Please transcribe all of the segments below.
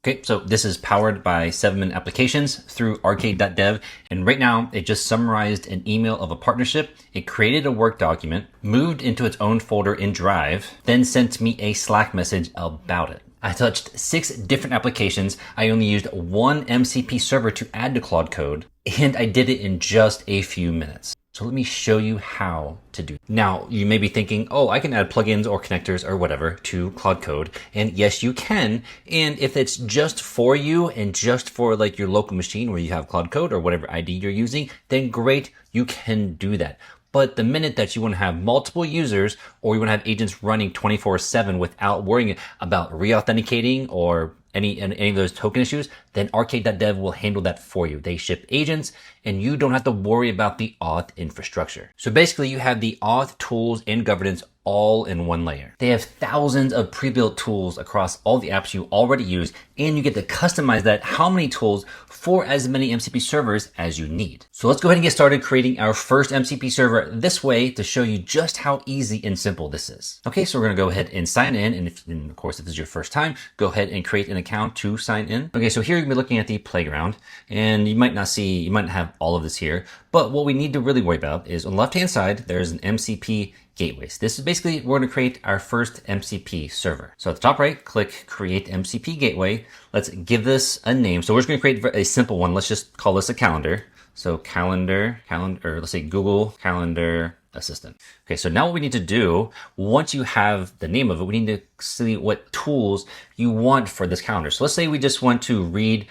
Okay, so this is powered by 7-Min Applications through arcade.dev. And right now, it just summarized an email of a partnership. It created a Work document, moved into its own folder in Drive, then sent me a Slack message about it. I touched 6 different applications. I only used one MCP server to add to Claude Code, and I did it in just a few minutes. So let me show you how to do it. Now, you may be thinking, oh, I can add plugins or connectors or whatever to Claude Code. And yes, you can. And if it's just for you and just for like your local machine where you have Claude Code or whatever ID you're using, then great, you can do that. But the minute that you want to have multiple users or you want to have agents running 24/7 without worrying about re-authenticating or any of those token issues, then arcade.dev will handle that for you. They ship agents and you don't have to worry about the auth infrastructure. So basically you have the auth tools and governance all in one layer. They have thousands of pre-built tools across all the apps you already use, and you get to customize that how many tools for as many MCP servers as you need. So let's go ahead and get started creating our first MCP server this way to show you just how easy and simple this is. Okay, so we're gonna go ahead and sign in, and of course, if this is your first time, go ahead and create an account to sign in. Okay, so here you're gonna be looking at the playground, and you might not have all of this here, but what we need to really worry about is on the left-hand side, there's an MCP gateway. So this is basically, we're going to create our first MCP server. So at the top right, click Create MCP Gateway. Let's give this a name. So we're just going to create a simple one. Let's just call this a calendar. So calendar, or let's say Google Calendar Assistant. Okay, so now what we need to do, once you have the name of it, we need to see what tools you want for this calendar. So let's say we just want to read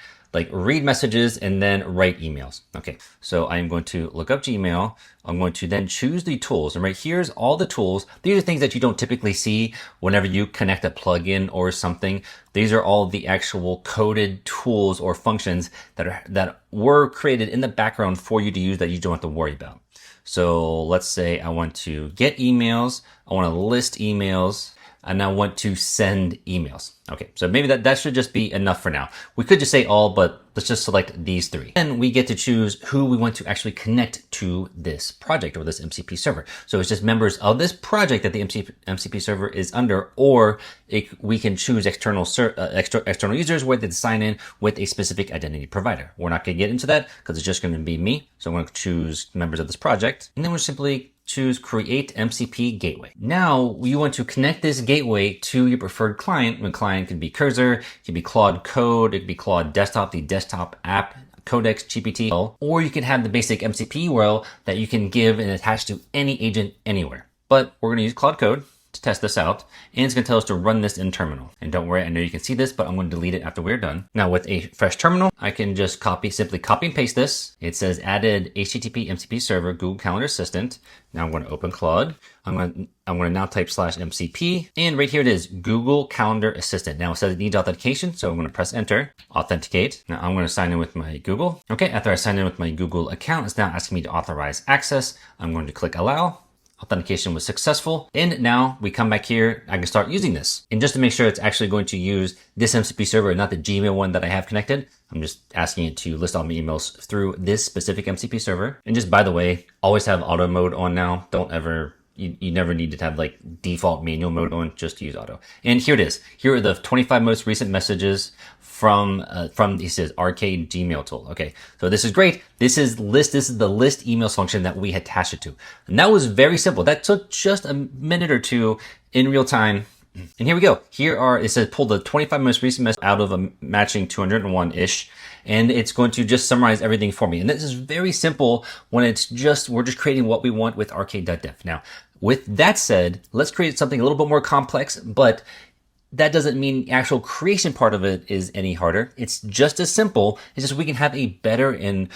messages and then write emails. Okay, so I'm going to look up Gmail. I'm going to then choose the tools. And right here's all the tools. These are things that you don't typically see whenever you connect a plugin or something. These are all the actual coded tools or functions that were created in the background for you to use that you don't have to worry about. So let's say I want to get emails. I want to list emails. And I want to send emails. Okay, so maybe that should just be enough for now. We could just say all, but let's just select these 3. And we get to choose who we want to actually connect to this project or this MCP server. So it's just members of this project that the MCP server is under, or we can choose external users where they sign in with a specific identity provider. We're not going to get into that because it's just going to be me. So I'm going to choose members of this project, and then we'll simply choose Create MCP Gateway. Now you want to connect this gateway to your preferred client. The client could be Cursor, it could be Claude Code, it could be Claude Desktop, the desktop app, Codex, GPT, or you can have the basic MCP URL that you can give and attach to any agent anywhere. But we're going to use Claude Code to test this out, and it's going to tell us to run this in terminal. And don't worry, I know you can see this, but I'm going to delete it after we're done. Now with a fresh terminal, I can just simply copy and paste this. It says added HTTP MCP server Google Calendar Assistant. Now I'm going to open Claude. I'm going to now type /MCP, and right here it is, Google Calendar Assistant. Now it says it needs authentication, so I'm going to press enter, authenticate. Now I'm going to sign in with my Google. Okay, after I sign in with my Google account, it's now asking me to authorize access. I'm going to click allow. Authentication was successful. And now we come back here, I can start using this. And just to make sure it's actually going to use this MCP server and not the Gmail one that I have connected, I'm just asking it to list all my emails through this specific MCP server. And just by the way, always have auto mode on now. Don't ever, you never need to have like default manual mode on, just use auto. And here it is. Here are the 25 most recent messages from he says arcade Gmail tool. Okay, so this is great. This is the list emails function that we attached it to. And that was very simple. That took just a minute or two in real time. And here we go. It says pull the 25 most recent messages out of a matching 201-ish. And it's going to just summarize everything for me. And this is very simple when we're just creating what we want with arcade.dev. Now, with that said, let's create something a little bit more complex, but that doesn't mean the actual creation part of it is any harder. It's just as simple. It's just we can have a better and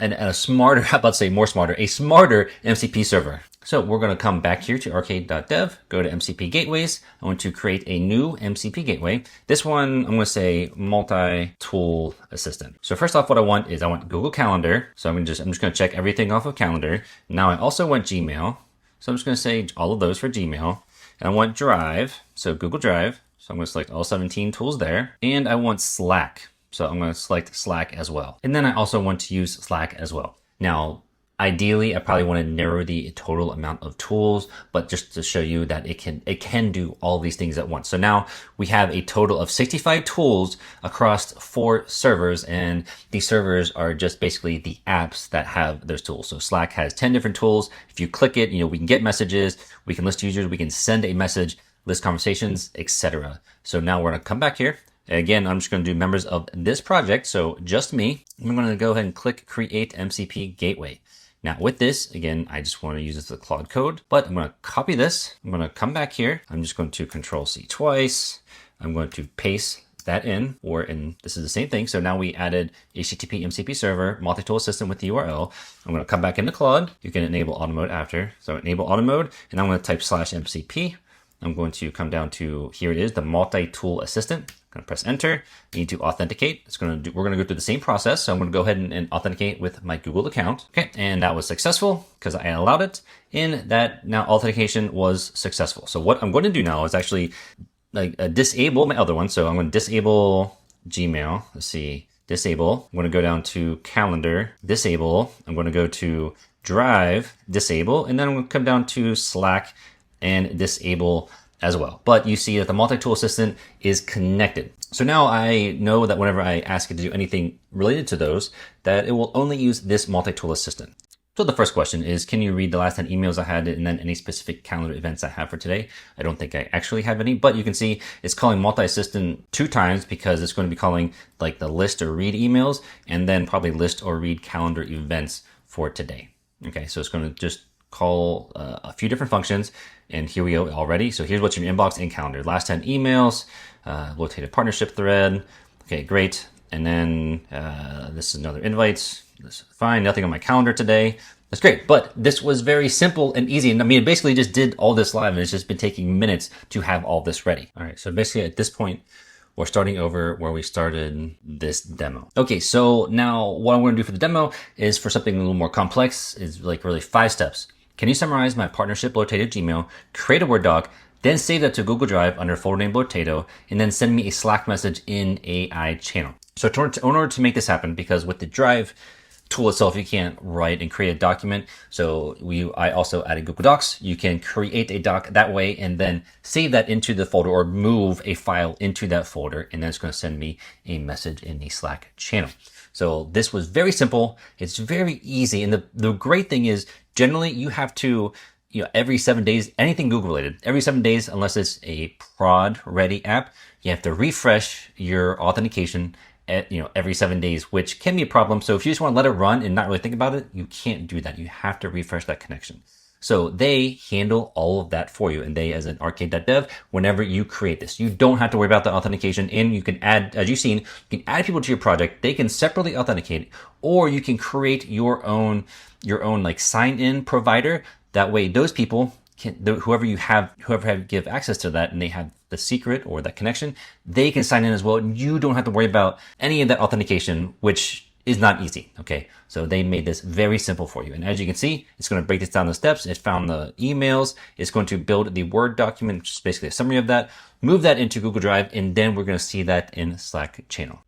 a smarter MCP server. So we're going to come back here to arcade.dev, go to MCP gateways. I want to create a new MCP gateway. This one, I'm going to say multi-tool assistant. So first off, what I want Google Calendar. So I'm just going to check everything off of Calendar. Now I also want Gmail. So I'm just going to say all of those for Gmail. And I want Drive, so Google Drive. So I'm going to select all 17 tools there. And I want Slack. So I'm going to select Slack as well. And then I also want to use Slack as well. Now, Ideally, I probably want to narrow the total amount of tools, but just to show you that it can do all these things at once. So now we have a total of 65 tools across 4 servers, and these servers are just basically the apps that have those tools. So Slack has 10 different tools. If you click it, we can get messages, we can list users, we can send a message, list conversations, etc. So now we're going to come back here. Again, I'm just going to do members of this project. So just me. I'm going to go ahead and click create MCP gateway. Now with this, again, I just want to use this as Claude Code, but I'm going to copy this. I'm going to come back here. I'm just going to Control C twice. I'm going to paste that in, this is the same thing. So now we added HTTP MCP server, multi-tool assistant with the URL. I'm going to come back into Claude. You can enable auto mode after. So enable auto mode, and I'm going to type /MCP. I'm going to come down to, here it is, the multi-tool assistant. I'm going to press enter. I need to authenticate. We're going to go through the same process. So I'm going to go ahead and authenticate with my Google account. Okay. And that was successful because I allowed it, and that now authentication was successful. So what I'm going to do now is actually disable my other one. So I'm going to disable Gmail. Let's see, disable. I'm going to go down to calendar, disable. I'm going to go to drive, disable, and then I'm going to come down to Slack and disable as well. But you see that the multi-tool assistant is connected. So now I know that whenever I ask it to do anything related to those, that it will only use this multi-tool assistant. So the first question is, can you read the last 10 emails I had and then any specific calendar events I have for today? I don't think I actually have any, but you can see it's calling multi-assistant 2 times because it's going to be calling like the list or read emails and then probably list or read calendar events for today. Okay, so it's going to just call a few different functions, and here we go already. So here's what's in your inbox and calendar. Last 10 emails, rotated partnership thread. Okay, great. And then this is another invite. This is fine. Nothing on my calendar today. That's great. But this was very simple and easy. And I mean, it basically just did all this live, and it's just been taking minutes to have all this ready. All right. So basically at this point, we're starting over where we started this demo. Okay, so now what I'm going to do for the demo is for something a little more complex, is like really 5 steps. Can you summarize my partnership rotated Gmail, create a Word doc, then save that to Google Drive under folder name Blotato, and then send me a Slack message in AI channel. So in order to make this happen, because with the Drive tool itself, you can't write and create a document. So I also added Google Docs. You can create a doc that way and then save that into the folder or move a file into that folder. And then it's going to send me a message in the Slack channel. So this was very simple. It's very easy. And the great thing is generally you have to, every 7 days, anything Google related, every 7 days, unless it's a prod ready app, you have to refresh your authentication at, every 7 days, which can be a problem. So if you just want to let it run and not really think about it, you can't do that. You have to refresh that connection. So they handle all of that for you. And they, as an arcade.dev, whenever you create this, you don't have to worry about the authentication. And you can add, as you've seen, you can add people to your project. They can separately authenticate, or you can create your own like sign in provider. That way those people can, whoever give access to that and they have the secret or that connection, they can sign in as well. You don't have to worry about any of that authentication, which is not easy. Okay. So they made this very simple for you. And as you can see, it's going to break this down the steps. It found the emails. It's going to build the Word document, which is basically a summary of that, move that into Google Drive, and then we're going to see that in Slack channel.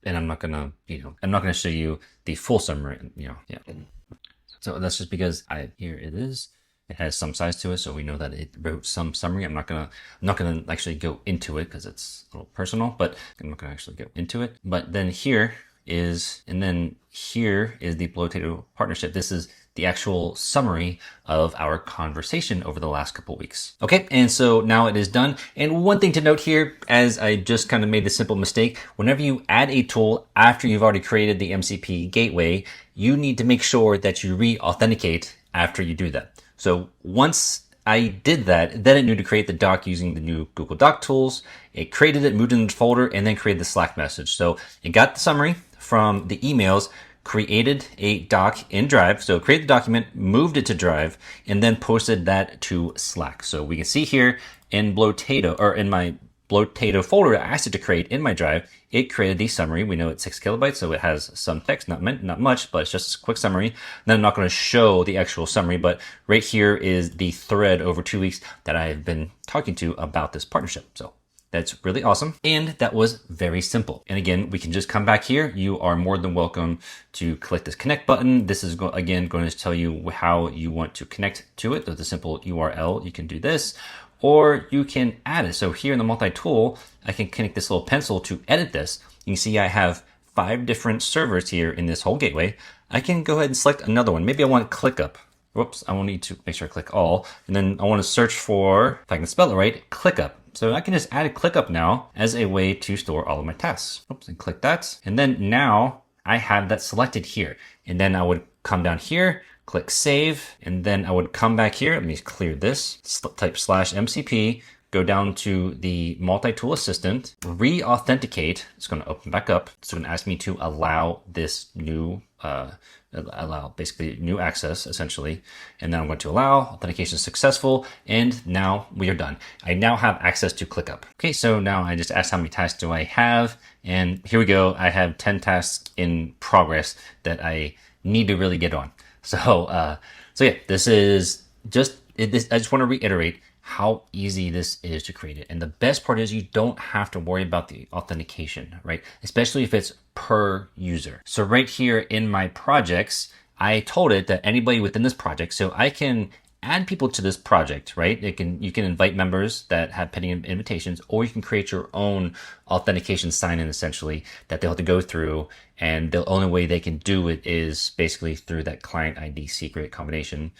And I'm not going to show you the full summary, yeah. So that's just because here it is. It has some size to it, so we know that it wrote some summary. I'm not gonna actually go into it because it's a little personal, but I'm not gonna actually go into it. But then here is the Blotato partnership. This is the actual summary of our conversation over the last couple weeks. Okay, and so now it is done. And one thing to note here, as I just kind of made this simple mistake, whenever you add a tool after you've already created the MCP gateway, you need to make sure that you re-authenticate after you do that. So once I did that, then it knew to create the doc using the new Google Doc tools. It created it, moved it into the folder, and then created the Slack message. So it got the summary from the emails, created a doc in Drive. So created the document, moved it to Drive, and then posted that to Slack. So we can see here in Blotato, or in my Blotato folder, I asked it to create in my Drive. It created the summary. We know it's 6 kilobytes, so it has some text, not much, but it's just a quick summary. Then I'm not going to show the actual summary, but right here is the thread over 2 weeks that I have been talking to about this partnership. So That's really awesome. And that was very simple. And again, we can just come back here. You are more than welcome to click this connect button. This is again going to tell you how you want to connect to it. With a simple URL, you can do this, or you can add it. So here in the multi-tool, I can connect this little pencil to edit this. You can see I have 5 different servers here in this whole gateway. I can go ahead and select another one. Maybe I want ClickUp. Whoops, I will need to make sure I click all. And then I want to search for, if I can spell it right, ClickUp. So I can just add a ClickUp now as a way to store all of my tasks. Oops, and click that. And then now I have that selected here. And then I would come down here, click save, and then I would come back here. Let me clear this, type /MCP, go down to the multi-tool assistant, re-authenticate. It's going to open back up. It's going to ask me to allow this new, allow basically new access essentially. And then I'm going to allow, authentication successful. And now we are done. I now have access to ClickUp. Okay, so now I just asked how many tasks do I have? And here we go. I have 10 tasks in progress that I need to really get on. So, yeah, this is just, I just want to reiterate how easy this is to create it. And the best part is you don't have to worry about the authentication, right? Especially if it's per user. So right here in my projects, I told it that anybody within this project, so I can add people to this project, right? You can invite members that have pending invitations, or you can create your own authentication sign-in essentially that they'll have to go through. And the only way they can do it is basically through that client ID secret combination.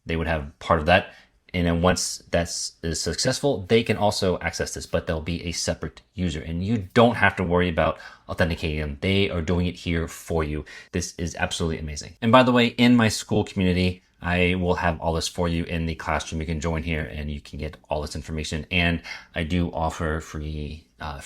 They would have part of that. And then once that's successful, they can also access this, but they'll be a separate user and you don't have to worry about authenticating them. They are doing it here for you. This is absolutely amazing. And by the way, in my school community, I will have all this for you in the classroom. You can join here and you can get all this information. And I do offer free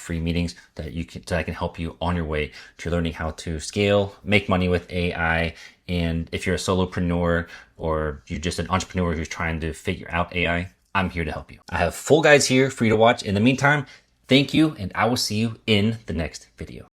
meetings that I can help you on your way to learning how to scale, make money with AI. And if you're a solopreneur or you're just an entrepreneur who's trying to figure out AI, I'm here to help you. I have full guides here for you to watch. In the meantime, thank you, and I will see you in the next video.